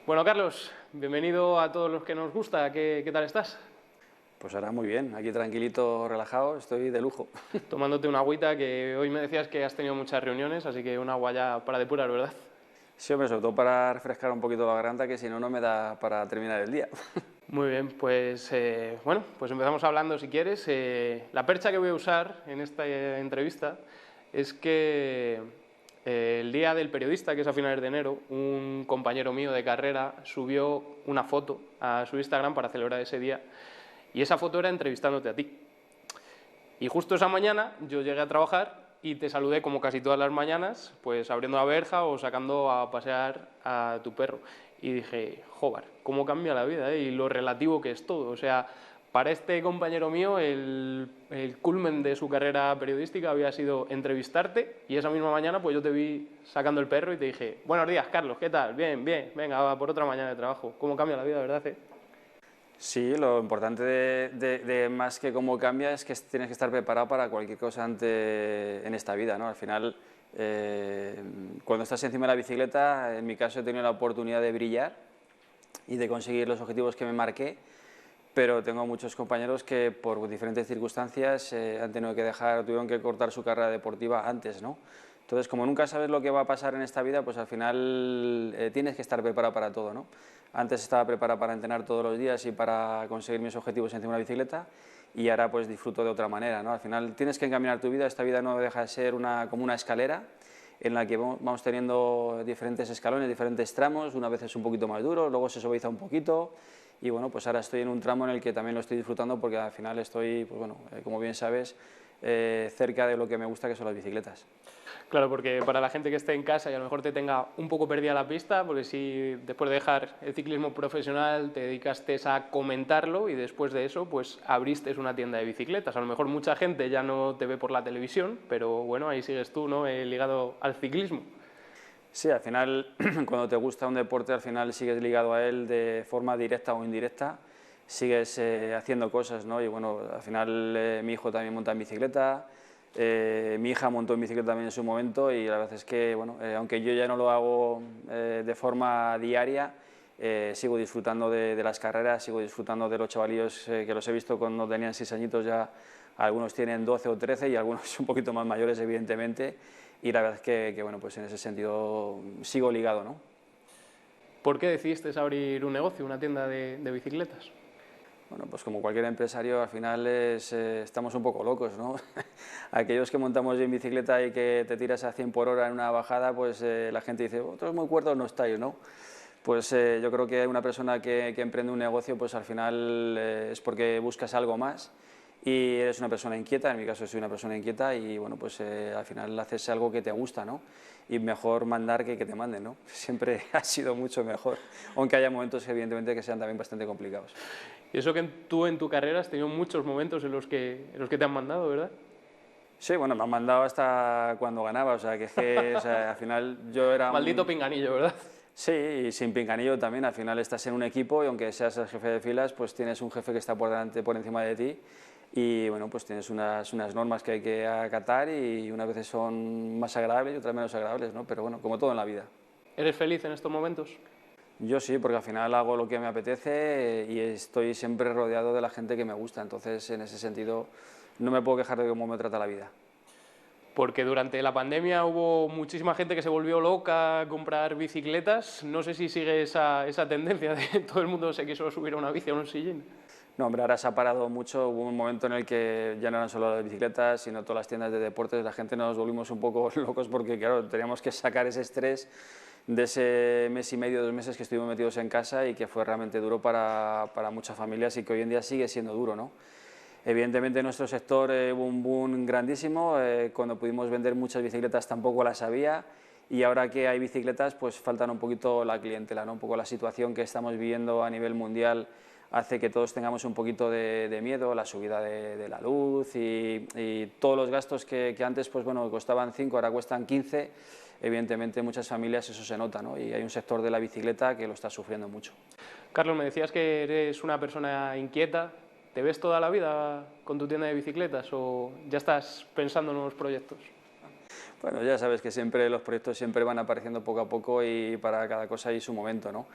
Bueno, Carlos, bienvenido a todos los que nos gusta. ¿Qué tal estás? Pues ahora muy bien, aquí tranquilito, relajado, estoy de lujo. Tomándote una agüita, que hoy me decías que has tenido muchas reuniones, así que un agua ya para depurar, ¿verdad? Sí, hombre, sobre todo para refrescar un poquito la garganta, que si no, no me da para terminar el día. Muy bien, pues bueno, pues empezamos hablando si quieres. La percha que voy a usar en esta entrevista es que el día del periodista, que es a finales de enero, un compañero mío de carrera subió una foto a su Instagram para celebrar ese día y esa foto era entrevistándote a ti. Y justo esa mañana yo llegué a trabajar y te saludé como casi todas las mañanas, pues abriendo la verja o sacando a pasear a tu perro. Y dije, joder, cómo cambia la vida, ¿eh? Y lo relativo que es todo. O sea, para este compañero mío el culmen de su carrera periodística había sido entrevistarte y esa misma mañana pues yo te vi sacando el perro y te dije, buenos días, Carlos, ¿qué tal? Bien, bien, venga, va por otra mañana de trabajo. ¿Cómo cambia la vida, verdad? Sí, lo importante de más que cómo cambia es que tienes que estar preparado para cualquier cosa en esta vida, ¿no? Al final, cuando estás encima de la bicicleta, en mi caso he tenido la oportunidad de brillar y de conseguir los objetivos que me marqué, pero tengo muchos compañeros que por diferentes circunstancias han tenido que dejar, tuvieron que cortar su carrera deportiva antes, ¿no? Entonces, como nunca sabes lo que va a pasar en esta vida, pues al final tienes que estar preparado para todo, ¿no? Antes estaba preparado para entrenar todos los días y para conseguir mis objetivos encima de una bicicleta y ahora pues disfruto de otra manera, ¿no? Al final tienes que encaminar tu vida, esta vida no deja de ser como una escalera en la que vamos teniendo diferentes escalones, diferentes tramos, una vez es un poquito más duro, luego se suaviza un poquito y bueno, pues ahora estoy en un tramo en el que también lo estoy disfrutando porque al final estoy, pues bueno, como bien sabes, cerca de lo que me gusta, que son las bicicletas. Claro, porque para la gente que esté en casa y a lo mejor te tenga un poco perdida la pista, porque si después de dejar el ciclismo profesional te dedicaste a comentarlo y después de eso pues abriste una tienda de bicicletas. A lo mejor mucha gente ya no te ve por la televisión, pero bueno, ahí sigues tú, ¿no? Ligado al ciclismo. Sí, al final, cuando te gusta un deporte, al final sigues ligado a él de forma directa o indirecta, sigues haciendo cosas, ¿no? Y bueno, al final mi hijo también monta en bicicleta, mi hija montó en bicicleta también en su momento y la verdad es que, bueno, aunque yo ya no lo hago de forma diaria, sigo disfrutando de las carreras, sigo disfrutando de los chavalillos que los he visto cuando tenían 6 añitos ya, algunos tienen 12 o 13 y algunos un poquito más mayores, evidentemente, y la verdad es que bueno, pues en ese sentido sigo ligado, ¿no? ¿Por qué decidiste abrir un negocio, una tienda de bicicletas? Bueno, pues como cualquier empresario, al final estamos un poco locos, ¿no? Aquellos que montamos en bicicleta y que te tiras a 100 por hora en una bajada, pues la gente dice, vosotros muy cuerdos no estáis, ¿no? Pues yo creo que una persona que emprende un negocio, pues al final es porque buscas algo más y eres una persona inquieta, en mi caso soy una persona inquieta y bueno, pues al final haces algo que te gusta, ¿no? Y mejor mandar que te manden, ¿no? Siempre ha sido mucho mejor, aunque haya momentos evidentemente que sean también bastante complicados. Y eso que tú en tu carrera has tenido muchos momentos en los que te han mandado, ¿verdad? Sí, bueno, me han mandado hasta cuando ganaba, o sea, o sea, al final yo era Maldito un... pinganillo, ¿verdad? Sí, y sin pinganillo también, al final estás en un equipo y aunque seas el jefe de filas, pues tienes un jefe que está por delante, por encima de ti y bueno, pues tienes unas normas que hay que acatar y unas veces son más agradables y otras menos agradables, ¿no? Pero bueno, como todo en la vida. ¿Eres feliz en estos momentos? Yo sí, porque al final hago lo que me apetece y estoy siempre rodeado de la gente que me gusta, entonces en ese sentido no me puedo quejar de cómo me trata la vida. Porque durante la pandemia hubo muchísima gente que se volvió loca a comprar bicicletas. No sé si sigue esa tendencia de todo el mundo se quiso subir a una bici o a un sillín. No, hombre, ahora se ha parado mucho. Hubo un momento en el que ya no eran solo las bicicletas, sino todas las tiendas de deportes. La gente nos volvimos un poco locos porque, claro, teníamos que sacar ese estrés de ese mes y medio, 2 meses que estuvimos metidos en casa y que fue realmente duro para muchas familias y que hoy en día sigue siendo duro, ¿no? Evidentemente en nuestro sector hubo un boom grandísimo, cuando pudimos vender muchas bicicletas tampoco las había y ahora que hay bicicletas pues faltan un poquito la clientela, ¿no? Un poco la situación que estamos viviendo a nivel mundial hace que todos tengamos un poquito de miedo, la subida de la luz y todos los gastos que antes pues bueno, costaban 5, ahora cuestan 15, evidentemente en muchas familias eso se nota, ¿no? Y hay un sector de la bicicleta que lo está sufriendo mucho. Carlos, me decías que eres una persona inquieta. ¿Te ves toda la vida con tu tienda de bicicletas o ya estás pensando en nuevos proyectos? Bueno, ya sabes que siempre los proyectos siempre van apareciendo poco a poco y para cada cosa hay su momento, ¿no?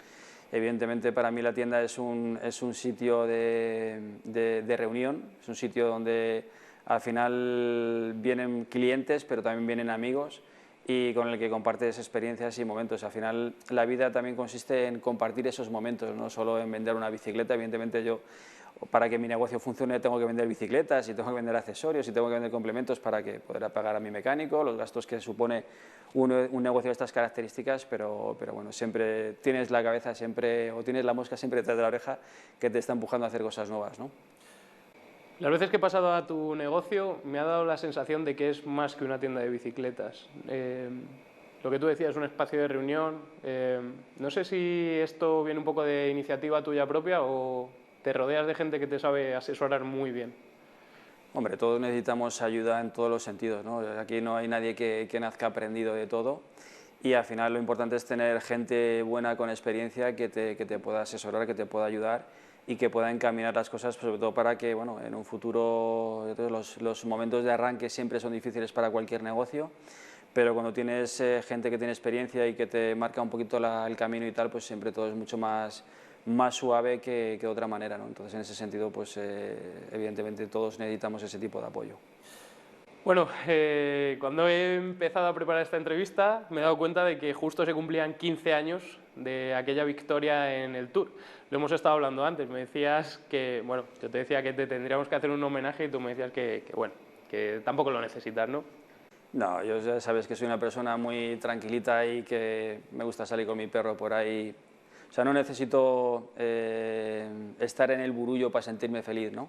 Evidentemente para mí la tienda es un sitio de reunión, es un sitio donde al final vienen clientes, pero también vienen amigos y con el que compartes experiencias y momentos. Al final la vida también consiste en compartir esos momentos, no solo en vender una bicicleta. Evidentemente yo, para que mi negocio funcione, tengo que vender bicicletas y tengo que vender accesorios y tengo que vender complementos para que poder pagar a mi mecánico, los gastos que supone un negocio de estas características, pero bueno, siempre tienes la cabeza siempre, o tienes la mosca siempre detrás de la oreja que te está empujando a hacer cosas nuevas, ¿no? Las veces que he pasado a tu negocio me ha dado la sensación de que es más que una tienda de bicicletas. Lo que tú decías es un espacio de reunión. No sé si esto viene un poco de iniciativa tuya propia o te rodeas de gente que te sabe asesorar muy bien. Hombre, todos necesitamos ayuda en todos los sentidos, ¿no? Aquí no hay nadie que nazca aprendido de todo y al final lo importante es tener gente buena con experiencia que te pueda asesorar, que te pueda ayudar y que pueda encaminar las cosas, sobre todo para que bueno, en un futuro los momentos de arranque siempre son difíciles para cualquier negocio, pero cuando tienes gente que tiene experiencia y que te marca un poquito el camino y tal, pues siempre todo es mucho más suave que de otra manera, ¿no? Entonces en ese sentido, pues evidentemente todos necesitamos ese tipo de apoyo. Bueno, cuando he empezado a preparar esta entrevista me he dado cuenta de que justo se cumplían 15 años de aquella victoria en el Tour. Lo hemos estado hablando antes, me decías que, bueno, yo te decía que te tendríamos que hacer un homenaje y tú me decías bueno, que tampoco lo necesitas, ¿no? No, yo ya sabes que soy una persona muy tranquilita y que me gusta salir con mi perro por ahí. O sea, no necesito estar en el burullo para sentirme feliz, ¿no?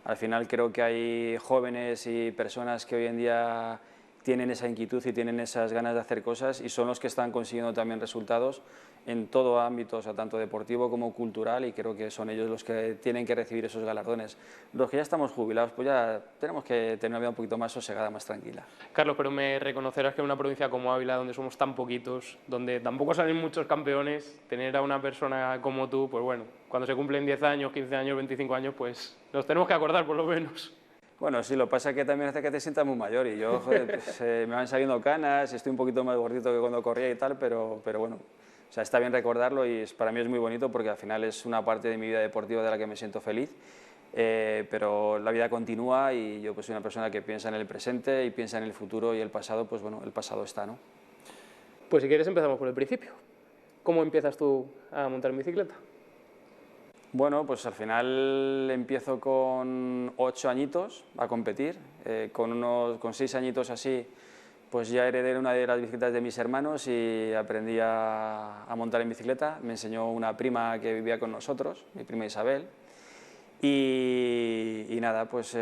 Al final creo que hay jóvenes y personas que hoy en día tienen esa inquietud y tienen esas ganas de hacer cosas y son los que están consiguiendo también resultados en todo ámbito, o sea, tanto deportivo como cultural, y creo que son ellos los que tienen que recibir esos galardones. Los que ya estamos jubilados, pues ya tenemos que tener una vida un poquito más sosegada, más tranquila. Carlos, pero me reconocerás que en una provincia como Ávila, donde somos tan poquitos, donde tampoco salen muchos campeones, tener a una persona como tú, pues bueno, cuando se cumplen 10 años, 15 años, 25 años, pues nos tenemos que acordar por lo menos. Bueno, sí, lo pasa que también hace que te sientas muy mayor y yo, joder, pues, me van saliendo canas, estoy un poquito más gordito que cuando corría y tal, pero bueno, o sea, está bien recordarlo y para mí es muy bonito porque al final es una parte de mi vida deportiva de la que me siento feliz, pero la vida continúa y yo pues soy una persona que piensa en el presente y piensa en el futuro y el pasado, pues bueno, el pasado está, ¿no? Pues si quieres empezamos por el principio. ¿Cómo empiezas tú a montar en bicicleta? Bueno, pues al final empiezo con 8 añitos a competir, con 6 añitos así, pues ya heredé una de las bicicletas de mis hermanos y aprendí a montar en bicicleta. Me enseñó una prima que vivía con nosotros, mi prima Isabel, y nada, pues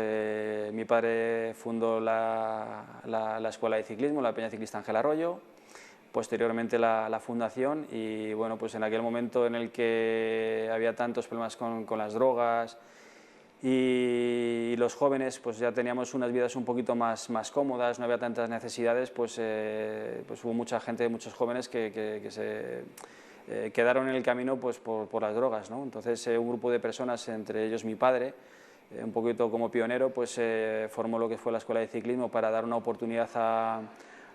mi padre fundó la escuela de ciclismo, la Peña Ciclista Ángel Arroyo, posteriormente la fundación, y bueno, pues en aquel momento en el que había tantos problemas con las drogas y los jóvenes pues ya teníamos unas vidas un poquito más cómodas, no había tantas necesidades, pues hubo mucha gente, muchos jóvenes que se quedaron en el camino pues por las drogas, ¿no? Entonces un grupo de personas, entre ellos mi padre, un poquito como pionero, pues formó lo que fue la escuela de ciclismo para dar una oportunidad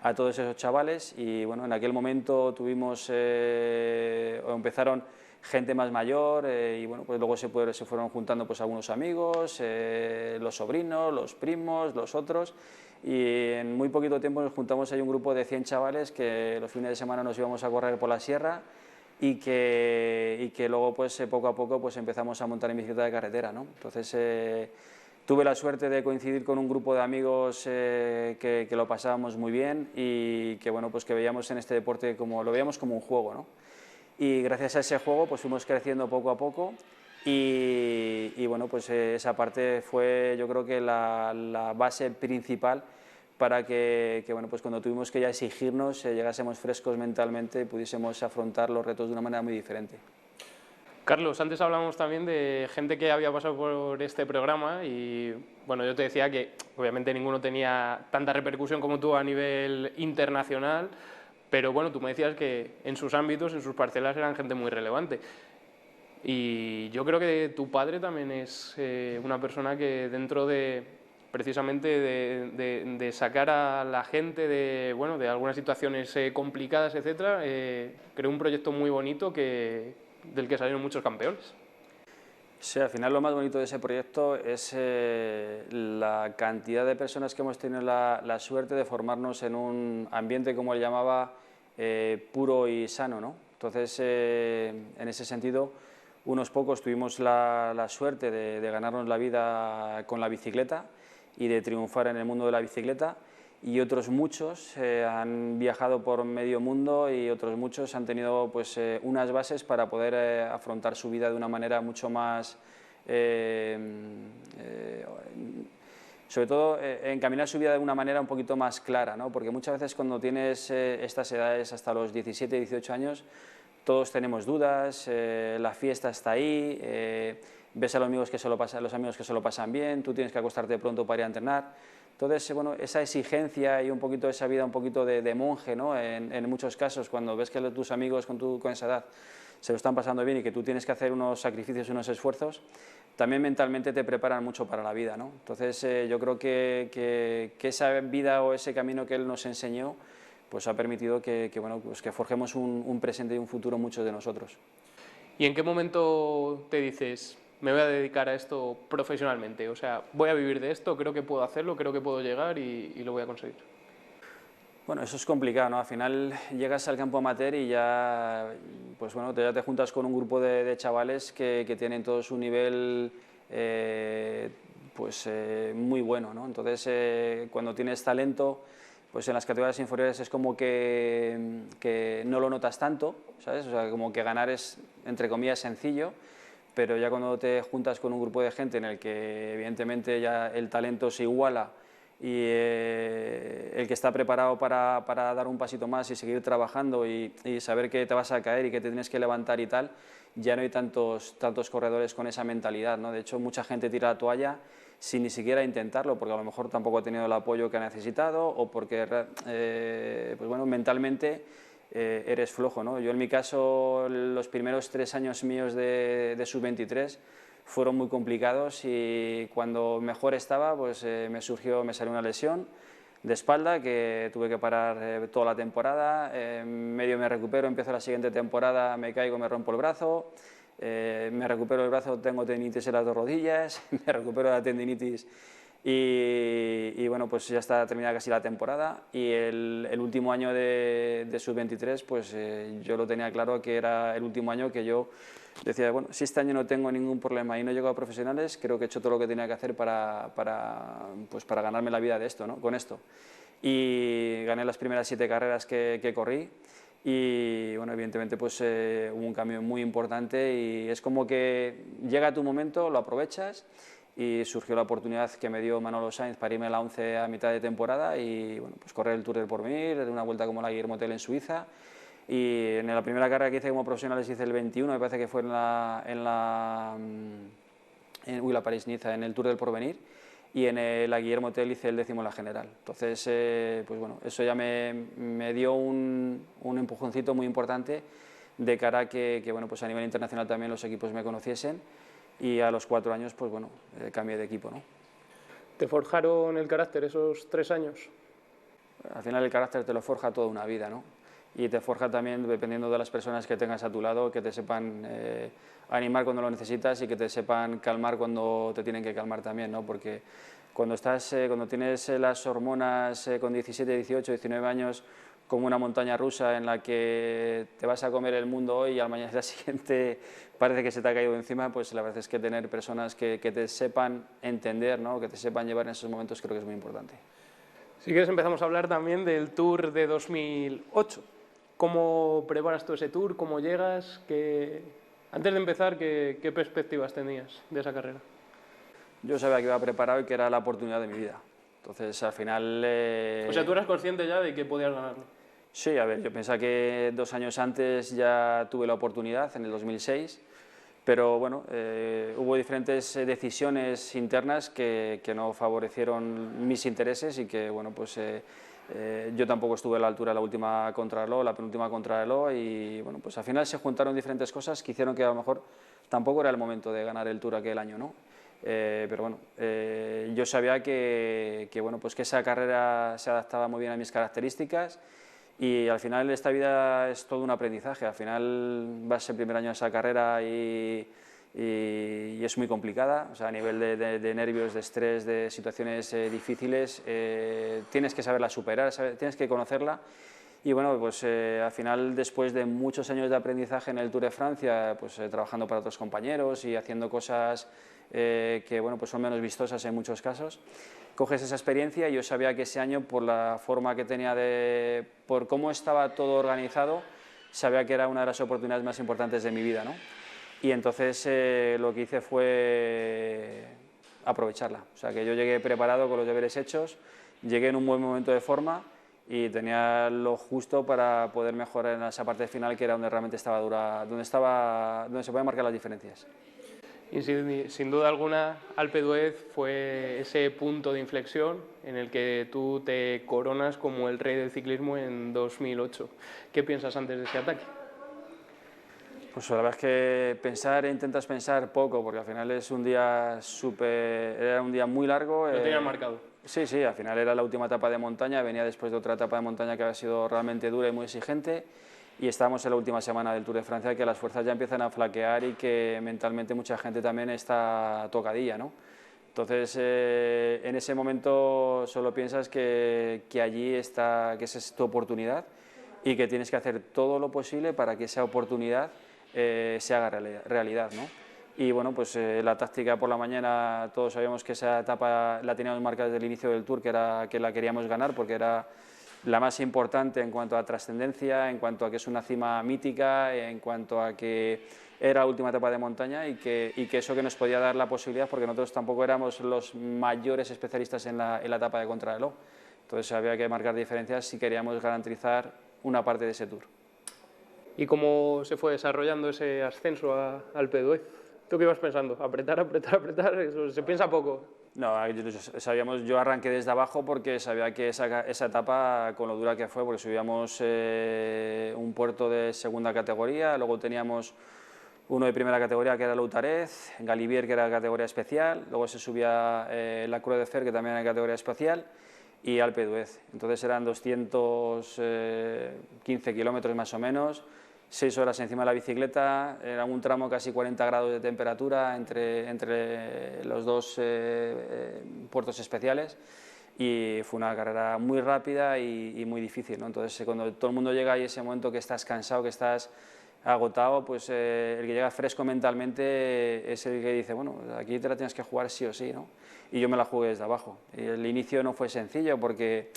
a todos esos chavales, y bueno, en aquel momento tuvimos, empezaron gente más mayor, y bueno, pues luego se fueron juntando pues algunos amigos, los sobrinos, los primos, los otros, y en muy poquito tiempo nos juntamos ahí un grupo de 100 chavales que los fines de semana nos íbamos a correr por la sierra y que luego pues poco a poco pues empezamos a montar en bicicleta de carretera, ¿no? Entonces tuve la suerte de coincidir con un grupo de amigos que lo pasábamos muy bien y que, bueno, pues que veíamos en este deporte lo veíamos como un juego, ¿no? Y gracias a ese juego pues fuimos creciendo poco a poco y bueno, pues esa parte fue, yo creo que la base principal para que bueno, pues cuando tuvimos que ya exigirnos, llegásemos frescos mentalmente y pudiésemos afrontar los retos de una manera muy diferente. Carlos, antes hablamos también de gente que había pasado por este programa y bueno, yo te decía que obviamente ninguno tenía tanta repercusión como tú a nivel internacional, pero bueno, tú me decías que en sus ámbitos, en sus parcelas eran gente muy relevante. Y yo creo que tu padre también es una persona que dentro de precisamente de sacar a la gente de, bueno, de algunas situaciones complicadas, etcétera, creó un proyecto muy bonito que del que salieron muchos campeones. Sí, al final lo más bonito de ese proyecto es la cantidad de personas que hemos tenido la suerte de formarnos en un ambiente, como él llamaba, puro y sano, ¿no? Entonces, en ese sentido, unos pocos tuvimos la suerte de ganarnos la vida con la bicicleta y de triunfar en el mundo de la bicicleta, y otros muchos han viajado por medio mundo y otros muchos han tenido pues, unas bases para poder afrontar su vida de una manera mucho más, sobre todo encaminar su vida de una manera un poquito más clara, ¿no? Porque muchas veces cuando tienes estas edades hasta los 17, 18 años, todos tenemos dudas, la fiesta está ahí, ves a los amigos que se lo pasan bien, tú tienes que acostarte pronto para ir a entrenar. Entonces, bueno, esa exigencia y un poquito esa vida un poquito de monje, ¿no? En muchos casos, cuando ves que tus amigos con esa edad se lo están pasando bien y que tú tienes que hacer unos sacrificios y unos esfuerzos, también mentalmente te preparan mucho para la vida, ¿no? Entonces, yo creo que esa vida o ese camino que él nos enseñó, pues ha permitido bueno, pues que forjemos un presente y un futuro muchos de nosotros. ¿Y en qué momento te dices, me voy a dedicar a esto profesionalmente? O sea, voy a vivir de esto, creo que puedo hacerlo, creo que puedo llegar y lo voy a conseguir. Bueno, eso es complicado, ¿no? Al final llegas al campo amateur y ya, pues bueno, ya te juntas con un grupo de chavales que tienen todos un nivel muy bueno, ¿no? Entonces, cuando tienes talento, pues en las categorías inferiores es como que no lo notas tanto, ¿sabes? O sea, como que ganar es, entre comillas, sencillo, pero ya cuando te juntas con un grupo de gente en el que evidentemente ya el talento se iguala y el que está preparado para dar un pasito más y seguir trabajando y saber que te vas a caer y que te tienes que levantar y tal, ya no hay tantos corredores con esa mentalidad, ¿no? De hecho, mucha gente tira la toalla sin ni siquiera intentarlo, porque a lo mejor tampoco ha tenido el apoyo que ha necesitado o porque pues bueno, mentalmente eres flojo, ¿no? Yo en mi caso, los primeros 3 años míos de sub-23 fueron muy complicados y cuando mejor estaba, pues me salió una lesión de espalda que tuve que parar toda la temporada, medio me recupero, empiezo la siguiente temporada, me caigo, me rompo el brazo, me recupero el brazo, tengo tendinitis en las 2 rodillas, me recupero la tendinitis y bueno, pues ya está terminada casi la temporada y el último año de sub-23 pues yo lo tenía claro que era el último año que yo decía, bueno, si este año no tengo ningún problema y no llego a profesionales, creo que he hecho todo lo que tenía que hacer para ganarme la vida de esto, ¿no? Con esto. Y gané las primeras 7 carreras que corrí y, bueno, evidentemente pues hubo un cambio muy importante y es como que llega tu momento, lo aprovechas y surgió la oportunidad que me dio Manolo Sainz para irme a la 11 a mitad de temporada y, bueno, pues correr el Tour del Porvenir, una vuelta como la Guillermo Tell en Suiza. Y en la primera carrera que hice como profesional hice el 21, me parece que fue en la París-Niza, en el Tour del Porvenir, y en la Guillermo Tell hice el 10º en la general. Entonces, pues bueno, eso ya me dio un empujoncito muy importante de cara a que bueno, pues a nivel internacional también los equipos me conociesen y a los 4 años, pues bueno, cambié de equipo, ¿no? ¿Te forjaron el carácter esos 3 años? Al final el carácter te lo forja toda una vida, ¿no? Y te forja también dependiendo de las personas que tengas a tu lado, que te sepan animar cuando lo necesitas y que te sepan calmar cuando te tienen que calmar también, ¿no? Porque cuando tienes las hormonas con 17, 18, 19 años como una montaña rusa en la que te vas a comer el mundo hoy y al mañana siguiente parece que se te ha caído encima, pues la verdad es que tener personas que te sepan entender, ¿no? Que te sepan llevar en esos momentos creo que es muy importante. Si quieres empezamos a hablar también del Tour de 2008. ¿Cómo preparas tú ese Tour? ¿Cómo llegas? Antes de empezar, ¿qué perspectivas tenías de esa carrera? Yo sabía que iba preparado y que era la oportunidad de mi vida. Entonces, al final... O sea, ¿tú eras consciente ya de que podías ganarlo? Sí, a ver, yo pensaba que 2 años antes ya tuve la oportunidad, en el 2006, pero bueno, hubo diferentes decisiones internas que no favorecieron mis intereses y que, bueno, pues yo tampoco estuve a la altura de la última contrarreloj, la penúltima contrarreloj y, bueno, pues al final se juntaron diferentes cosas que hicieron que a lo mejor tampoco era el momento de ganar el Tour aquel año, ¿no? Pero bueno, yo sabía bueno, pues que esa carrera se adaptaba muy bien a mis características Y al final esta vida es todo un aprendizaje, al final vas el primer año de esa carrera y es muy complicada, o sea, a nivel de nervios, de estrés, de situaciones difíciles, tienes que saberla superar, tienes que conocerla. Y bueno, pues al final, después de muchos años de aprendizaje en el Tour de Francia, pues trabajando para otros compañeros y haciendo cosas que bueno, pues son menos vistosas en muchos casos, coges esa experiencia y yo sabía que ese año, por la forma que tenía por cómo estaba todo organizado, sabía que era una de las oportunidades más importantes de mi vida, ¿no? Y entonces lo que hice fue aprovecharla, o sea que yo llegué preparado con los deberes hechos, llegué en un buen momento de forma y tenía lo justo para poder mejorar en esa parte final, que era donde realmente estaba dura, donde se podían marcar las diferencias. Y sin duda alguna, Alpe d'Huez fue ese punto de inflexión en el que tú te coronas como el rey del ciclismo en 2008. ¿Qué piensas antes de ese ataque? Pues la verdad es que intentas pensar poco, porque al final es un día era un día muy largo. Lo tenías marcado. Sí, sí, al final era la última etapa de montaña, venía después de otra etapa de montaña que había sido realmente dura y muy exigente, y estábamos en la última semana del Tour de Francia, que las fuerzas ya empiezan a flaquear y que mentalmente mucha gente también está tocadilla, ¿no? Entonces, en ese momento solo piensas que allí está, que esa es tu oportunidad y que tienes que hacer todo lo posible para que esa oportunidad se haga realidad, ¿no? Y bueno, pues la táctica por la mañana, todos sabíamos que esa etapa la teníamos marcada desde el inicio del Tour, que la queríamos ganar porque era la más importante en cuanto a trascendencia, en cuanto a que es una cima mítica, en cuanto a que era la última etapa de montaña y que eso que nos podía dar la posibilidad, porque nosotros tampoco éramos los mayores especialistas en la etapa de contrarreloj. Entonces había que marcar diferencias si queríamos garantizar una parte de ese Tour. ¿Y cómo se fue desarrollando ese ascenso a Alpe d'Huez? ¿Tú qué ibas pensando? ¿Apretar, apretar, apretar? Eso se piensa poco. No, yo arranqué desde abajo porque sabía que esa etapa, con lo dura que fue, porque subíamos un puerto de segunda categoría, luego teníamos uno de primera categoría que era Loutaret, Galibier que era categoría especial, luego se subía la Croix de Fer que también era categoría especial y Alpe d'Huez. Entonces eran 215 kilómetros más o menos, 6 horas encima de la bicicleta, era un tramo casi 40 grados de temperatura entre los dos puertos especiales y fue una carrera muy rápida y muy difícil, ¿no? Entonces cuando todo el mundo llega y ese momento que estás cansado, que estás agotado, pues el que llega fresco mentalmente es el que dice, bueno, aquí te la tienes que jugar sí o sí, ¿no? Y yo me la jugué desde abajo. Y el inicio no fue sencillo porque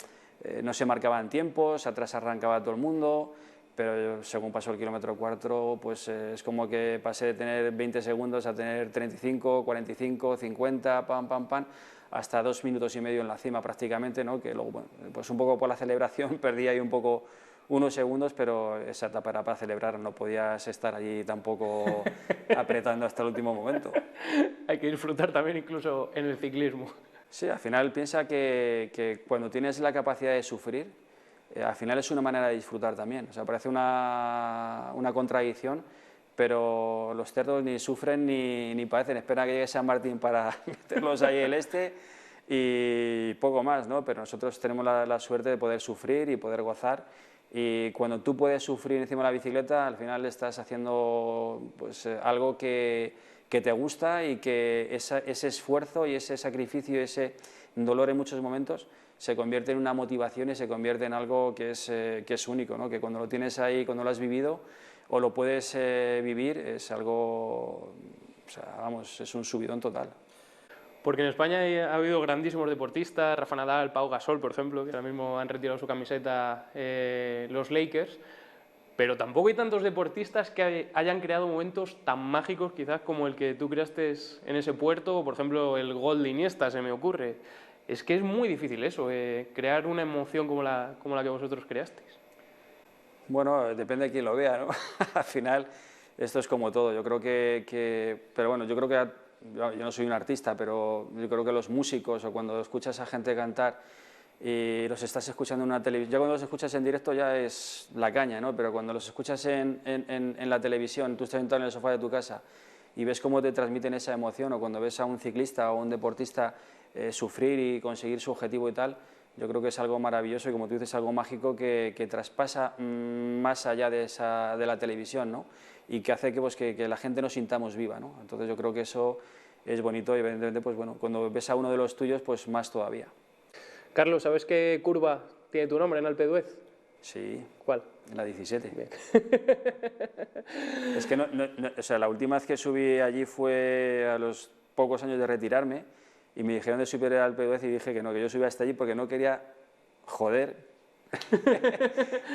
no se marcaban tiempos, atrás arrancaba todo el mundo, pero según pasó el kilómetro 4, pues es como que pasé de tener 20 segundos a tener 35, 45, 50, pam, pam, pam, hasta 2 minutos y medio en la cima prácticamente, ¿no? Que luego, bueno, pues un poco por la celebración perdí ahí un poco unos segundos, pero esa etapa era para celebrar, no podías estar allí tampoco apretando hasta el último momento. Hay que disfrutar también incluso en el ciclismo. Sí, al final piensa que cuando tienes la capacidad de sufrir, al final es una manera de disfrutar también. O sea, parece una contradicción, pero los cerdos ni sufren ni padecen. Esperan que llegue San Martín para meterlos ahí el y poco más, ¿no? Pero nosotros tenemos la suerte de poder sufrir y poder gozar. Y cuando tú puedes sufrir encima de la bicicleta, al final estás haciendo pues, algo que te gusta y que ese esfuerzo y ese sacrificio y ese dolor en muchos momentos se convierte en una motivación y se convierte en algo que es único, ¿no? Que cuando lo tienes ahí, cuando lo has vivido o lo puedes vivir, es algo, o sea, vamos, es un subidón total. Porque en España ha habido grandísimos deportistas, Rafa Nadal, Pau Gasol, por ejemplo, que ahora mismo han retirado su camiseta los Lakers, pero tampoco hay tantos deportistas que hayan creado momentos tan mágicos quizás como el que tú creaste en ese puerto, o por ejemplo el gol de Iniesta, se me ocurre. Es que es muy difícil eso, crear una emoción como la que vosotros creasteis. Bueno, depende de quién lo vea, ¿no? Al final, esto es como todo. Yo creo pero bueno, yo creo que yo no soy un artista, pero yo creo que los músicos o cuando escuchas a gente cantar y los estás escuchando en una televisión, ya cuando los escuchas en directo ya es la caña, ¿no? Pero cuando los escuchas en la televisión, tú estás sentado en el sofá de tu casa y ves cómo te transmiten esa emoción, o cuando ves a un ciclista o un deportista sufrir y conseguir su objetivo y tal, Yo creo que es algo maravilloso y, como tú dices, algo mágico que traspasa más allá de la televisión, ¿no? Y que hace que, pues, que la gente nos sintamos viva, ¿no? Entonces yo creo que eso es bonito y, evidentemente, pues, bueno, cuando ves a uno de los tuyos, pues más todavía. Carlos, ¿sabes qué curva tiene tu nombre en Alpe d'Huez? Sí. ¿Cuál? La 17. Bien. Es que o sea, la última vez que subí allí fue a los pocos años de retirarme y me dijeron de subir al Alpe d'Huez y dije que no, que yo subía hasta allí porque no quería joder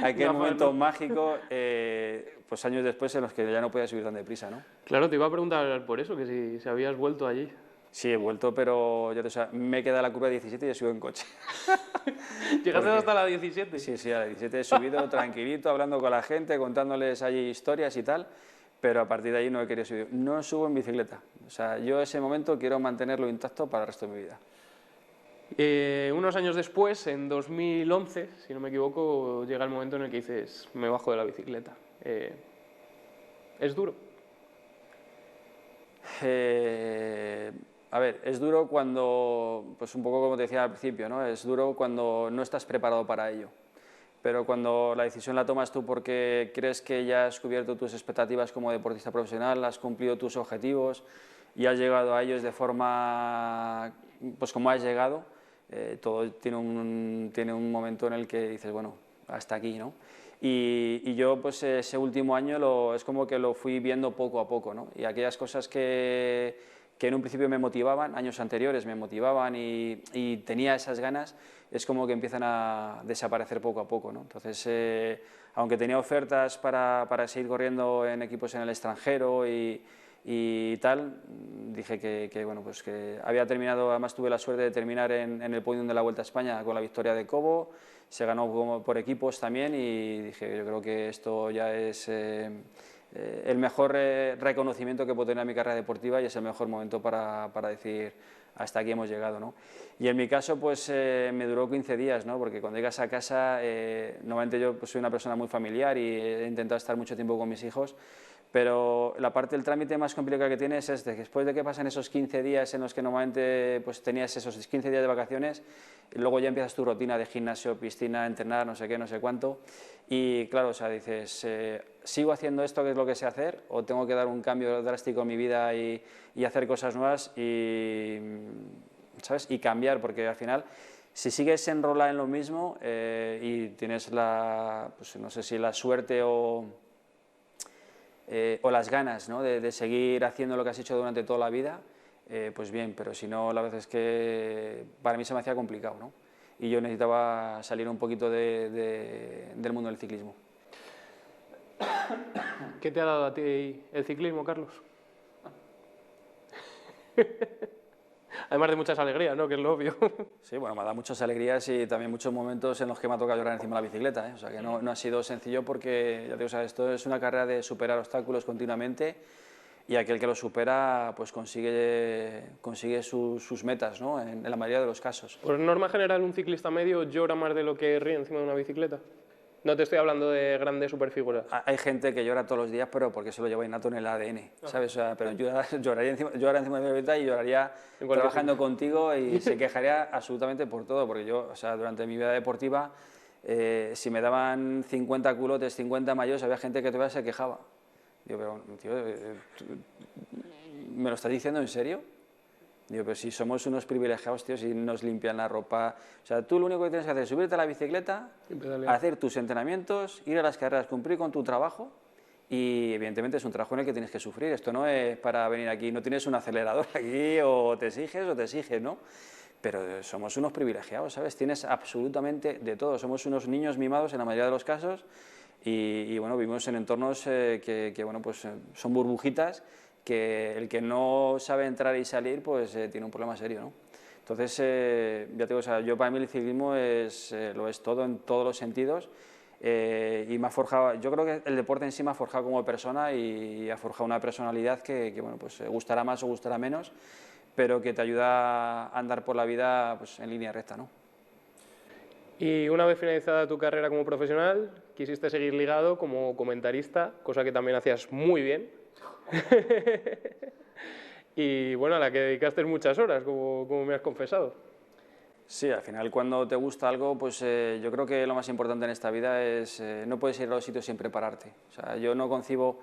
aquel momento mágico, pues años después en los que ya no podía subir tan deprisa, ¿no? Claro, te iba a preguntar por eso, que si habías vuelto allí. Sí, he vuelto, pero ya o sea, me queda la curva 17 y he subido en coche. ¿Llegaste hasta la 17? Sí, sí, a la 17 he subido tranquilito, hablando con la gente, contándoles allí historias y tal, pero a partir de ahí no he querido subir. No subo en bicicleta. O sea, yo ese momento quiero mantenerlo intacto para el resto de mi vida. Unos años después, en 2011, si no me equivoco, llega el momento en el que dices, me bajo de la bicicleta. ¿Es duro? A ver, es duro cuando, pues un poco como te decía al principio, ¿no? Es duro cuando no estás preparado para ello. Pero cuando la decisión la tomas tú porque crees que ya has cubierto tus expectativas como deportista profesional, has cumplido tus objetivos y has llegado a ellos de forma, pues como has llegado, todo tiene un momento en el que dices, bueno, hasta aquí, ¿no? Y yo, pues ese último año es como que lo fui viendo poco a poco, ¿no? Y aquellas cosas que en un principio me motivaban, años anteriores me motivaban y tenía esas ganas, es como que empiezan a desaparecer poco a poco, ¿no? Entonces, aunque tenía ofertas para seguir corriendo en equipos en el extranjero y tal, dije bueno, pues que había terminado, además tuve la suerte de terminar en el podium de la Vuelta a España con la victoria de Cobo, se ganó por equipos también y dije, yo creo que esto ya es el mejor reconocimiento que puedo tener en mi carrera deportiva y es el mejor momento para decir hasta aquí hemos llegado, ¿no? Y en mi caso, pues me duró 15 días, ¿no? Porque cuando llegas a casa, normalmente yo pues, soy una persona muy familiar y he intentado estar mucho tiempo con mis hijos, pero la parte del trámite más complicada que tienes es después de que pasan esos 15 días en los que normalmente pues, tenías esos 15 días de vacaciones, y luego ya empiezas tu rutina de gimnasio, piscina, entrenar, no sé qué, no sé cuánto, y claro, o sea, dices, ¿sigo haciendo esto que es lo que sé hacer o tengo que dar un cambio drástico en mi vida y hacer cosas nuevas ¿sabes? Y cambiar? Porque al final, si sigues enrolada en lo mismo y tienes pues, no sé si la suerte o las ganas, ¿no? de seguir haciendo lo que has hecho durante toda la vida, pues bien, pero si no, la verdad es que para mí se me hacía complicado, ¿no? Y yo necesitaba salir un poquito del mundo del ciclismo. ¿Qué te ha dado a ti el ciclismo, Carlos? Además de muchas alegrías, ¿no? Que es lo obvio. Sí, bueno, me ha dado muchas alegrías y también muchos momentos en los que me ha tocado llorar encima de la bicicleta, ¿eh? O sea, que no ha sido sencillo porque, ya te digo, o sea, esto es una carrera de superar obstáculos continuamente y aquel que lo supera, pues consigue sus metas, ¿no? En la mayoría de los casos. Por norma general, un ciclista medio llora más de lo que ríe encima de una bicicleta. No te estoy hablando de grandes superfiguras. Hay gente que llora todos los días, pero porque se lo lleva innato en el ADN, ¿sabes? O sea, pero lloraría encima de mi bicicleta y lloraría trabajando contigo y se quejaría absolutamente por todo, porque yo, o sea, durante mi vida deportiva, si me daban 50 culotes, 50 mayos, había gente que todavía se quejaba. Digo, pero, tío, ¿me lo estás diciendo en serio? Digo, pero si somos unos privilegiados, tío, si nos limpian la ropa. O sea, tú lo único que tienes que hacer es subirte a la bicicleta, hacer tus entrenamientos, ir a las carreras, cumplir con tu trabajo y, evidentemente, es un trabajo en el que tienes que sufrir. Esto no es para venir aquí, no tienes un acelerador aquí o te exiges, ¿no? Pero somos unos privilegiados, ¿sabes? Tienes absolutamente de todo. Somos unos niños mimados en la mayoría de los casos y bueno, vivimos en entornos que bueno, pues son burbujitas que el que no sabe entrar y salir, pues tiene un problema serio, ¿no? Entonces, ya te digo, o sea, yo para mí el ciclismo lo es todo en todos los sentidos y me ha forjado, yo creo que el deporte en sí me ha forjado como persona y ha forjado una personalidad que bueno, pues gustará más o gustará menos, pero que te ayuda a andar por la vida pues, en línea recta, ¿no? Y una vez finalizada tu carrera como profesional, quisiste seguir ligado como comentarista, cosa que también hacías muy bien. Y bueno, a la que dedicaste muchas horas, como me has confesado. Sí, al final cuando te gusta algo, pues yo creo que lo más importante en esta vida es no puedes ir a los sitios sin prepararte. O sea, yo no concibo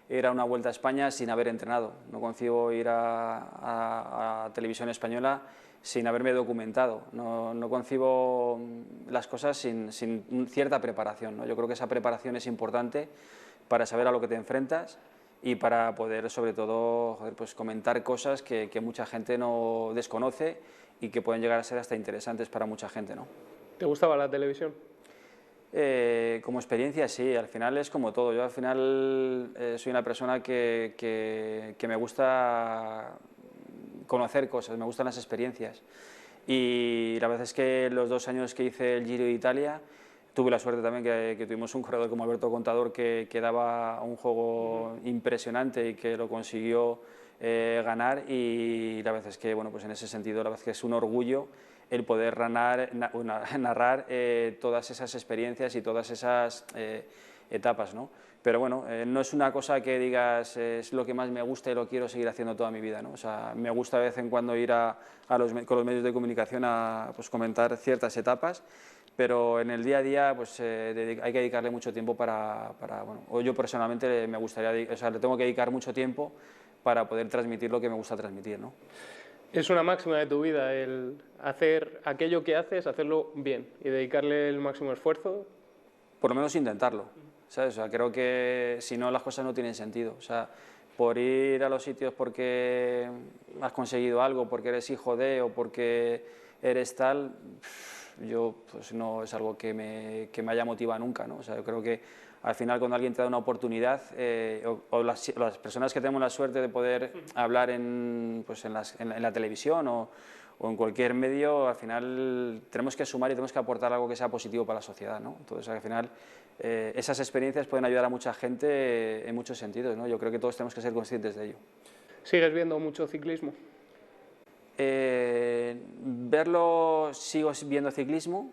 ir a una Vuelta a España sin haber entrenado, no concibo ir a Televisión Española sin haberme documentado, no concibo las cosas sin cierta preparación, ¿no? Yo creo que esa preparación es importante para saber a lo que te enfrentas y para poder, sobre todo, joder, pues comentar cosas que mucha gente no desconoce y que pueden llegar a ser hasta interesantes para mucha gente, ¿no? ¿Te gustaba la televisión? Como experiencia, sí, al final es como todo. Yo al final soy una persona que me gusta conocer cosas, me gustan las experiencias. Y la verdad es que los 2 años que hice el Giro de Italia, tuve la suerte también que tuvimos un corredor como Alberto Contador que daba un juego impresionante y que lo consiguió ganar, y la verdad es que, bueno, pues en ese sentido, la verdad es que es un orgullo el poder narrar todas esas experiencias y todas esas etapas, ¿no? Pero bueno, no es una cosa que digas es lo que más me gusta y lo quiero seguir haciendo toda mi vida, ¿no? O sea, me gusta de vez en cuando ir con los medios de comunicación a pues, comentar ciertas etapas, pero en el día a día pues, hay que dedicarle mucho tiempo bueno, o yo personalmente me gustaría, o sea, le tengo que dedicar mucho tiempo para poder transmitir lo que me gusta transmitir, ¿no? Es una máxima de tu vida el hacer aquello que haces, hacerlo bien y dedicarle el máximo esfuerzo. Por lo menos intentarlo, ¿sabes? O sea, creo que si no las cosas no tienen sentido. O sea, por ir a los sitios porque has conseguido algo, porque eres hijo de o porque eres tal, yo pues no es algo que me haya motivado nunca, ¿no? O sea, yo creo que al final cuando alguien te da una oportunidad, o las personas que tenemos la suerte de poder hablar pues en la televisión o en cualquier medio, al final tenemos que sumar y tenemos que aportar algo que sea positivo para la sociedad, ¿no? Entonces, al final, esas experiencias pueden ayudar a mucha gente en muchos sentidos, ¿no? Yo creo que todos tenemos que ser conscientes de ello. ¿Sigues viendo mucho ciclismo? Verlo, sigo viendo ciclismo,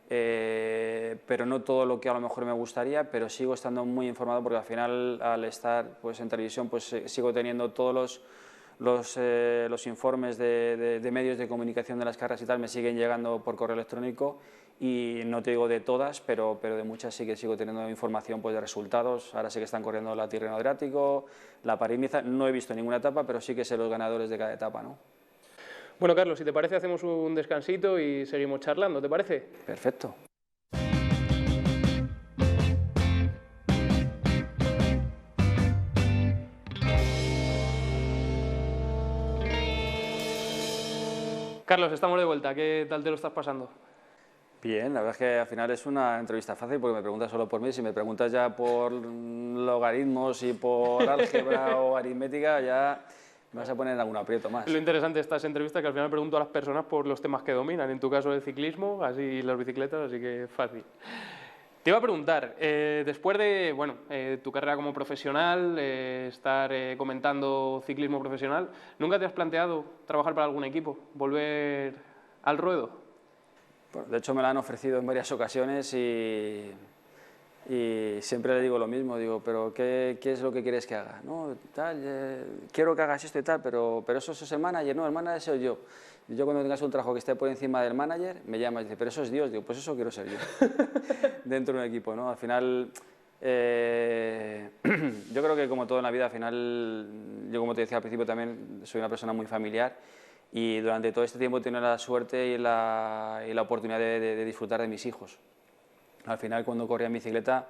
pero no todo lo que a lo mejor me gustaría, pero sigo estando muy informado porque al final, al estar pues, en televisión, pues sigo teniendo todos los informes de medios de comunicación de las carreras y tal, me siguen llegando por correo electrónico, y no te digo de todas, pero de muchas sí que sigo teniendo información pues, de resultados. Ahora sí que están corriendo la Tirreno-Adriático, la París-Niza, no he visto ninguna etapa, pero sí que sé los ganadores de cada etapa, ¿no? Bueno, Carlos, si te parece hacemos un descansito y seguimos charlando, ¿te parece? Perfecto. Carlos, estamos de vuelta, ¿qué tal te lo estás pasando? Bien, la verdad es que al final es una entrevista fácil porque me preguntas solo por mí. Si me preguntas ya por logaritmos y por álgebra o aritmética, ya me vas a poner en algún aprieto más. Lo interesante de estas entrevistas es que al final pregunto a las personas por los temas que dominan, en tu caso el ciclismo, así las bicicletas, así que fácil. Te iba a preguntar, después de bueno, tu carrera como profesional, estar comentando ciclismo profesional, ¿nunca te has planteado trabajar para algún equipo, volver al ruedo? Bueno, de hecho me lo han ofrecido en varias ocasiones y siempre le digo lo mismo, digo, pero ¿qué es lo que quieres que haga? No, tal, quiero que hagas esto y tal, pero eso es el manager, no, el manager soy yo. Y yo cuando tengas un trabajo que esté por encima del manager, me llamas y dices, pero eso es Dios, digo, pues eso quiero ser yo, dentro de un equipo, ¿no? Al final, yo creo que como todo en la vida, al final, yo como te decía al principio también, soy una persona muy familiar, y durante todo este tiempo he tenido la suerte y la oportunidad de disfrutar de mis hijos. Al final, cuando corría en bicicleta,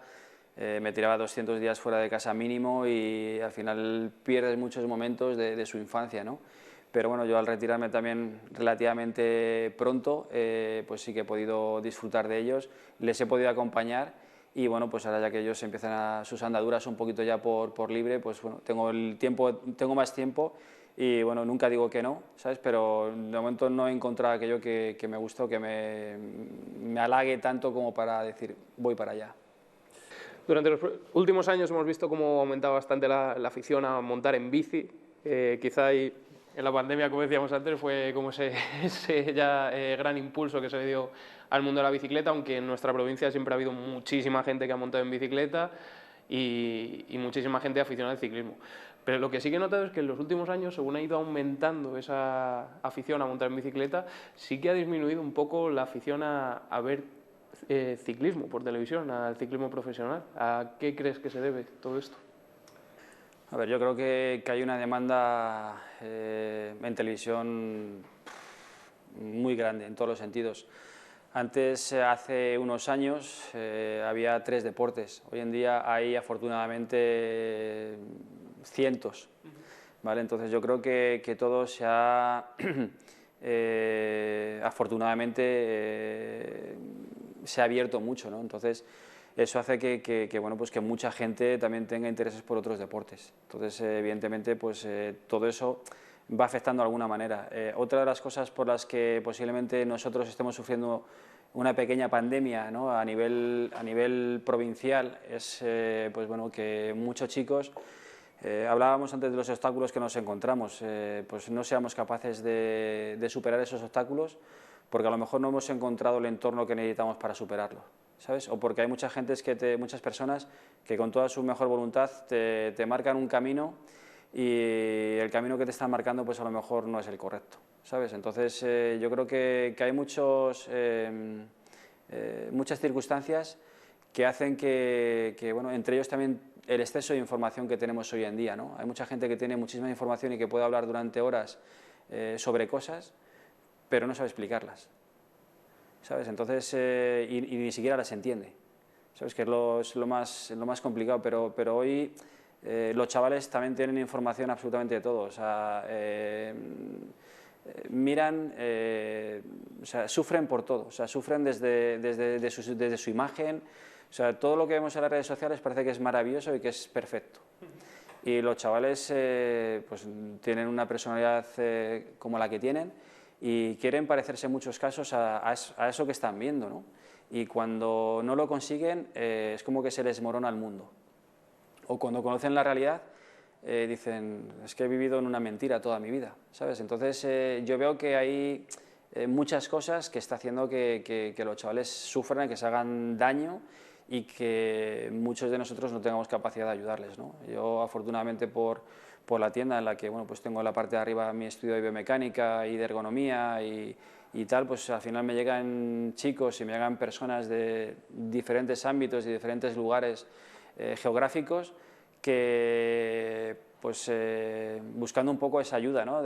me tiraba 200 días fuera de casa mínimo y al final pierdes muchos momentos de su infancia, ¿no? Pero bueno, yo al retirarme también relativamente pronto, pues sí que he podido disfrutar de ellos, les he podido acompañar, y bueno, pues ahora ya que ellos empiezan sus andaduras un poquito ya por libre, pues bueno, tengo más tiempo. Y bueno, nunca digo que no, ¿sabes? Pero de momento no he encontrado aquello que me gusta o que me halague tanto como para decir, voy para allá. Durante los últimos años hemos visto cómo ha aumentado bastante la afición a montar en bici. Quizá ahí, en la pandemia, como decíamos antes, fue como ese ya gran impulso que se le dio al mundo de la bicicleta, aunque en nuestra provincia siempre ha habido muchísima gente que ha montado en bicicleta. y muchísima gente aficionada al ciclismo. Pero lo que sí que he notado es que en los últimos años, según ha ido aumentando esa afición a montar en bicicleta, sí que ha disminuido un poco la afición a ver ciclismo por televisión, al ciclismo profesional. ¿A qué crees que se debe todo esto? A ver, yo creo que hay una demanda en televisión muy grande en todos los sentidos. Antes, hace unos años, había 3 deportes. Hoy en día hay, afortunadamente, cientos. ¿Vale? Entonces, yo creo que todo se ha, afortunadamente, se ha abierto mucho, ¿no? Entonces, eso hace bueno, pues que mucha gente también tenga intereses por otros deportes. Entonces, evidentemente, pues todo eso va afectando de alguna manera. Otra de las cosas por las que posiblemente nosotros estemos sufriendo una pequeña pandemia, ¿no?, a nivel provincial es pues bueno, que muchos chicos, hablábamos antes de los obstáculos que nos encontramos, pues no seamos capaces de superar esos obstáculos porque a lo mejor no hemos encontrado el entorno que necesitamos para superarlo, ¿sabes? O porque hay muchas personas que con toda su mejor voluntad te marcan un camino y el camino que te están marcando pues a lo mejor no es el correcto, ¿sabes? Entonces yo creo que hay muchas circunstancias que hacen bueno, entre ellos también el exceso de información que tenemos hoy en día, ¿no? Hay mucha gente que tiene muchísima información y que puede hablar durante horas sobre cosas, pero no sabe explicarlas, ¿sabes? Entonces, y ni siquiera las entiende, ¿sabes? Que es lo más complicado, pero hoy los chavales también tienen información absolutamente de todo, o sea, miran, o sea, sufren por todo, o sea, sufren desde su imagen, o sea, todo lo que vemos en las redes sociales parece que es maravilloso y que es perfecto. Y los chavales pues tienen una personalidad como la que tienen y quieren parecerse en muchos casos a eso que están viendo, ¿no? Y cuando no lo consiguen es como que se les morona el mundo. O cuando conocen la realidad dicen, es que he vivido en una mentira toda mi vida, ¿sabes? Entonces yo veo que hay muchas cosas que está haciendo que los chavales sufran, que se hagan daño y que muchos de nosotros no tengamos capacidad de ayudarles, ¿no? Yo, afortunadamente, por la tienda en la que, bueno, pues tengo en la parte de arriba mi estudio de biomecánica y de ergonomía y tal, pues al final me llegan chicos y me llegan personas de diferentes ámbitos y diferentes lugares geográficos que, pues buscando un poco esa ayuda, ¿no?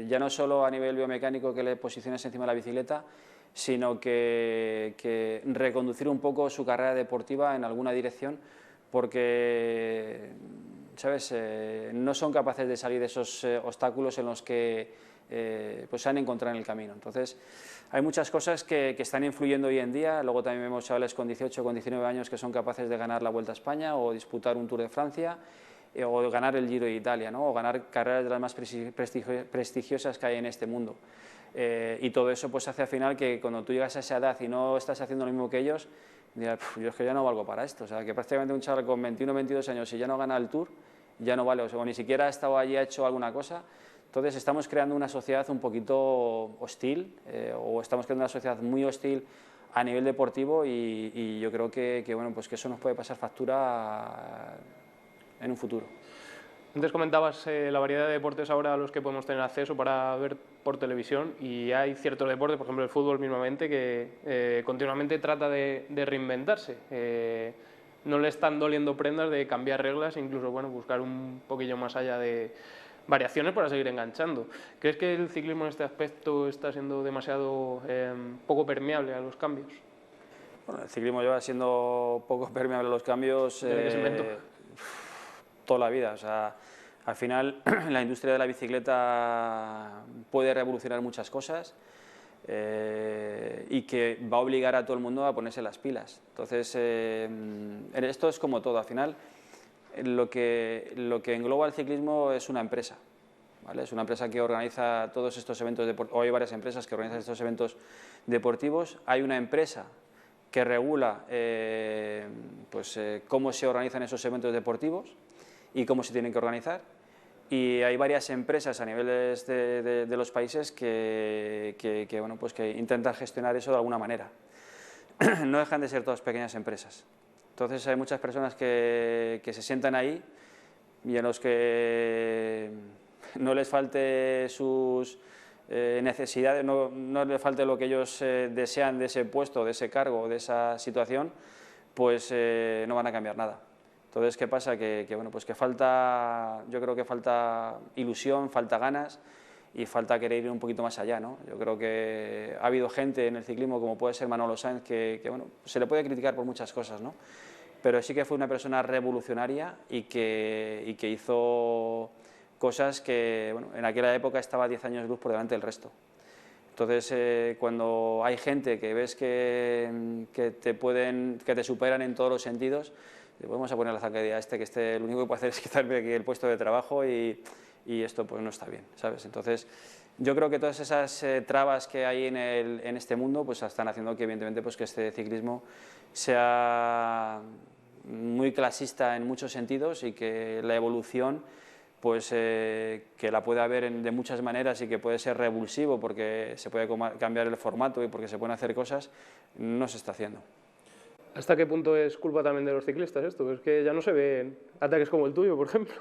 Ya no solo a nivel biomecánico que le posiciones encima de la bicicleta, sino que reconducir un poco su carrera deportiva en alguna dirección, porque, ¿sabes?, no son capaces de salir de esos obstáculos en los que pues se han encontrado en el camino. Entonces, hay muchas cosas que están influyendo hoy en día. Luego también vemos chavales con 18 o con 19 años que son capaces de ganar la Vuelta a España o disputar un Tour de Francia o ganar el Giro de Italia, ¿no?, o ganar carreras de las más prestigiosas que hay en este mundo. Y todo eso pues hace al final que cuando tú llegas a esa edad y no estás haciendo lo mismo que ellos, dirás, yo es que ya no valgo para esto. O sea, que prácticamente un chaval con 21 o 22 años, si ya no gana el Tour, ya no vale, o sea, ni siquiera ha estado allí, ha hecho alguna cosa. Entonces estamos creando una sociedad un poquito hostil, o estamos creando una sociedad muy hostil a nivel deportivo y yo creo bueno, pues que eso nos puede pasar factura en un futuro. Antes comentabas la variedad de deportes ahora a los que podemos tener acceso para ver por televisión y hay ciertos deportes, por ejemplo el fútbol mismamente, que continuamente trata de reinventarse. No le están doliendo prendas de cambiar reglas e incluso bueno, buscar un poquillo más allá de variaciones para seguir enganchando. ¿Crees que el ciclismo en este aspecto está siendo demasiado poco permeable a los cambios? Bueno, el ciclismo lleva siendo poco permeable a los cambios desde que se inventó. Toda la vida. O sea, al final la industria de la bicicleta puede revolucionar muchas cosas y que va a obligar a todo el mundo a ponerse las pilas. Entonces, esto es como todo. Al final, lo que engloba el ciclismo es una empresa, ¿vale? Es una empresa que organiza todos estos eventos deportivos, o hay varias empresas que organizan estos eventos deportivos. Hay una empresa que regula cómo se organizan esos eventos deportivos y cómo se tienen que organizar. Y hay varias empresas a niveles de los países bueno, pues que intentan gestionar eso de alguna manera. No dejan de ser todas pequeñas empresas. Entonces hay muchas personas que se sientan ahí y en los que no les falte sus necesidades, no les falte lo que ellos desean de ese puesto, de ese cargo, de esa situación, pues no van a cambiar nada. Entonces, ¿qué pasa? Bueno, pues que falta, yo creo que falta ilusión, falta ganas y falta querer ir un poquito más allá, ¿no? Yo creo que ha habido gente en el ciclismo, como puede ser Manolo Sáenz, que bueno, se le puede criticar por muchas cosas, ¿no? Pero sí que fue una persona revolucionaria y que hizo cosas que, bueno, en aquella época estaba 10 años luz por delante del resto. Entonces, cuando hay gente que ves que te superan en todos los sentidos, vamos a poner la zancadilla que lo único que puede hacer es quitarme aquí el puesto de trabajo y esto pues no está bien, ¿sabes? Entonces, yo creo que todas esas trabas que hay en este mundo pues están haciendo que evidentemente pues que este ciclismo sea muy clasista en muchos sentidos y que la evolución pues que la puede haber de muchas maneras y que puede ser revulsivo porque se puede cambiar el formato y porque se pueden hacer cosas, no se está haciendo. ¿Hasta qué punto es culpa también de los ciclistas esto? Es que ya no se ven ataques como el tuyo, por ejemplo.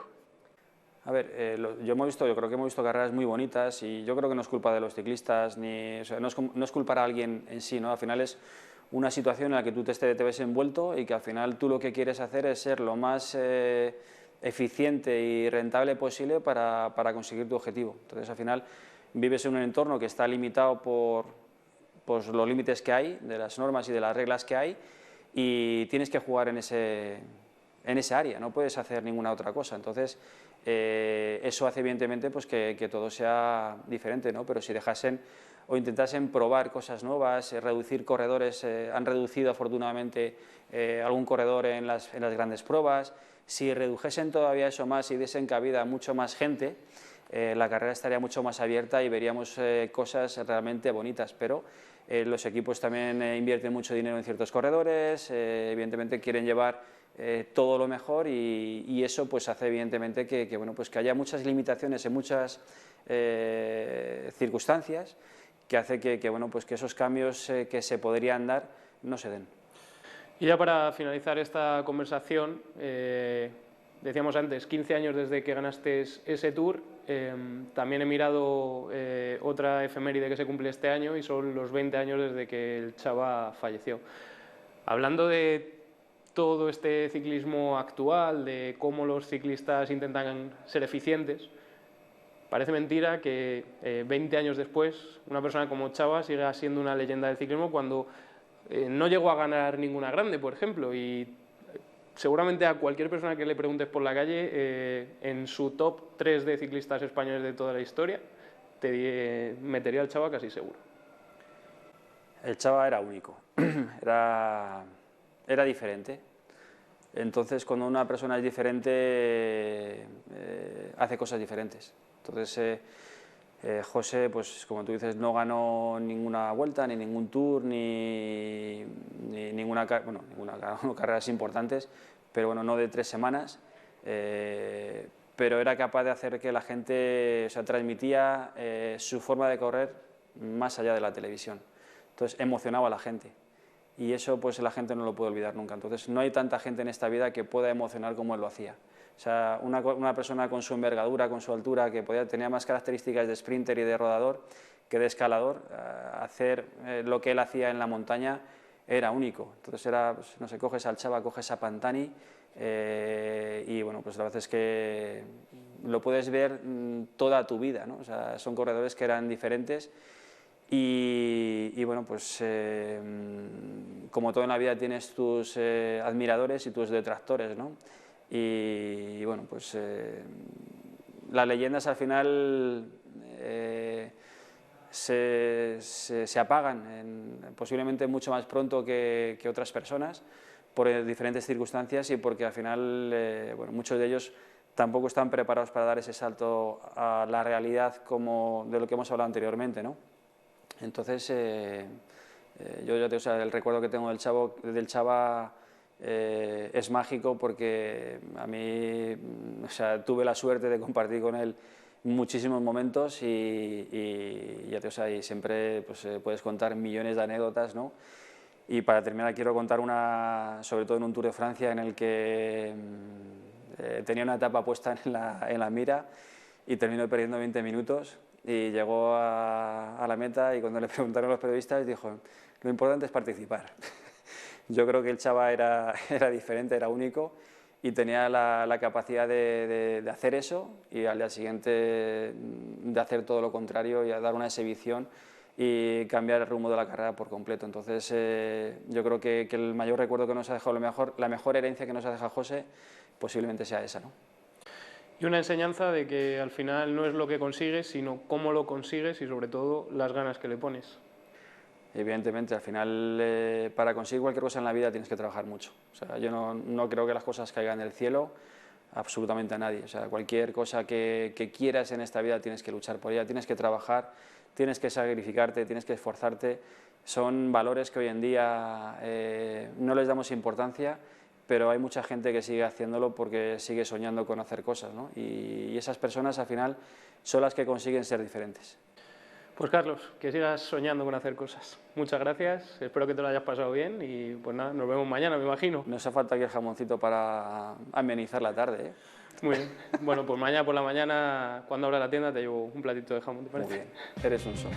A ver, yo creo que hemos visto carreras muy bonitas y yo creo que no es culpa de los ciclistas, o sea, no es culpar a alguien en sí, ¿no? Al final es una situación en la que tú te ves envuelto y que al final tú lo que quieres hacer es ser lo más eficiente y rentable posible para conseguir tu objetivo. Entonces, al final, vives en un entorno que está limitado por los límites que hay, de las normas y de las reglas que hay, y tienes que jugar en ese área, no puedes hacer ninguna otra cosa. Entonces, eso hace evidentemente pues, que todo sea diferente, ¿no? Pero si dejasen o intentasen probar cosas nuevas, reducir corredores, han reducido afortunadamente algún corredor en las grandes pruebas, si redujesen todavía eso más y diesen cabida a mucho más gente, la carrera estaría mucho más abierta y veríamos cosas realmente bonitas, pero los equipos también invierten mucho dinero en ciertos corredores, evidentemente quieren llevar todo lo mejor y eso pues hace evidentemente bueno, pues que haya muchas limitaciones en muchas circunstancias que hace bueno, pues que esos cambios que se podrían dar no se den. Y ya para finalizar esta conversación, decíamos antes, 15 años desde que ganaste ese Tour, también he mirado otra efeméride que se cumple este año y son los 20 años desde que el Chava falleció. Hablando de todo este ciclismo actual, de cómo los ciclistas intentan ser eficientes, parece mentira que 20 años después una persona como Chava siga siendo una leyenda del ciclismo cuando no llegó a ganar ninguna grande, por ejemplo, y seguramente a cualquier persona que le preguntes por la calle, en su top 3 de ciclistas españoles de toda la historia, te metería al Chava casi seguro. El Chava era único, era diferente. Entonces, cuando una persona es diferente, hace cosas diferentes. Entonces, José, pues como tú dices, no ganó ninguna vuelta, ni ningún tour, ni ninguna carreras importantes, pero bueno, no de 3 semanas, pero era capaz de hacer que la gente, o sea, transmitía su forma de correr más allá de la televisión. Entonces, emocionaba a la gente. Y eso pues la gente no lo puede olvidar nunca. Entonces no hay tanta gente en esta vida que pueda emocionar como él lo hacía. O sea, una persona con su envergadura, con su altura, que tenía más características de sprinter y de rodador que de escalador, hacer lo que él hacía en la montaña era único. Entonces pues, no sé, coges al Chava, coges a Pantani y bueno, pues la verdad es que lo puedes ver toda tu vida, ¿no? O sea, son corredores que eran diferentes. Y bueno, pues como todo en la vida tienes tus admiradores y tus detractores, ¿no? Y bueno, pues las leyendas al final se apagan posiblemente mucho más pronto que otras personas por diferentes circunstancias y porque al final bueno, muchos de ellos tampoco están preparados para dar ese salto a la realidad como de lo que hemos hablado anteriormente, ¿no? Entonces, o sea, el recuerdo que tengo del Chava es mágico porque a mí, o sea, tuve la suerte de compartir con él muchísimos momentos y siempre pues, puedes contar millones de anécdotas, ¿no? Y para terminar quiero contar sobre todo en un Tour de Francia en el que tenía una etapa puesta en la mira y terminó perdiendo 20 minutos y llegó a la meta y cuando le preguntaron a los periodistas dijo, lo importante es participar. Yo creo que el chaval era diferente, era único y tenía la capacidad de hacer eso y al día siguiente de hacer todo lo contrario y a dar una exhibición y cambiar el rumbo de la carrera por completo. Entonces yo creo que el mayor recuerdo que nos ha dejado, la mejor herencia que nos ha dejado José posiblemente sea esa, ¿no? Y una enseñanza de que al final no es lo que consigues, sino cómo lo consigues y sobre todo las ganas que le pones. Evidentemente, al final para conseguir cualquier cosa en la vida tienes que trabajar mucho. O sea, yo no creo que las cosas caigan del cielo absolutamente a nadie. O sea, cualquier cosa que quieras en esta vida tienes que luchar por ella, tienes que trabajar, tienes que sacrificarte, tienes que esforzarte. Son valores que hoy en día no les damos importancia, pero hay mucha gente que sigue haciéndolo porque sigue soñando con hacer cosas, ¿no? Y esas personas al final son las que consiguen ser diferentes. Pues Carlos, que sigas soñando con hacer cosas. Muchas gracias, espero que te lo hayas pasado bien y pues nada, nos vemos mañana, me imagino. Nos hace falta aquí el jamoncito para amenizar la tarde, ¿eh? Muy bien, bueno, pues mañana por la mañana, cuando abra la tienda, te llevo un platito de jamón, ¿te parece? Muy bien, eres un sol.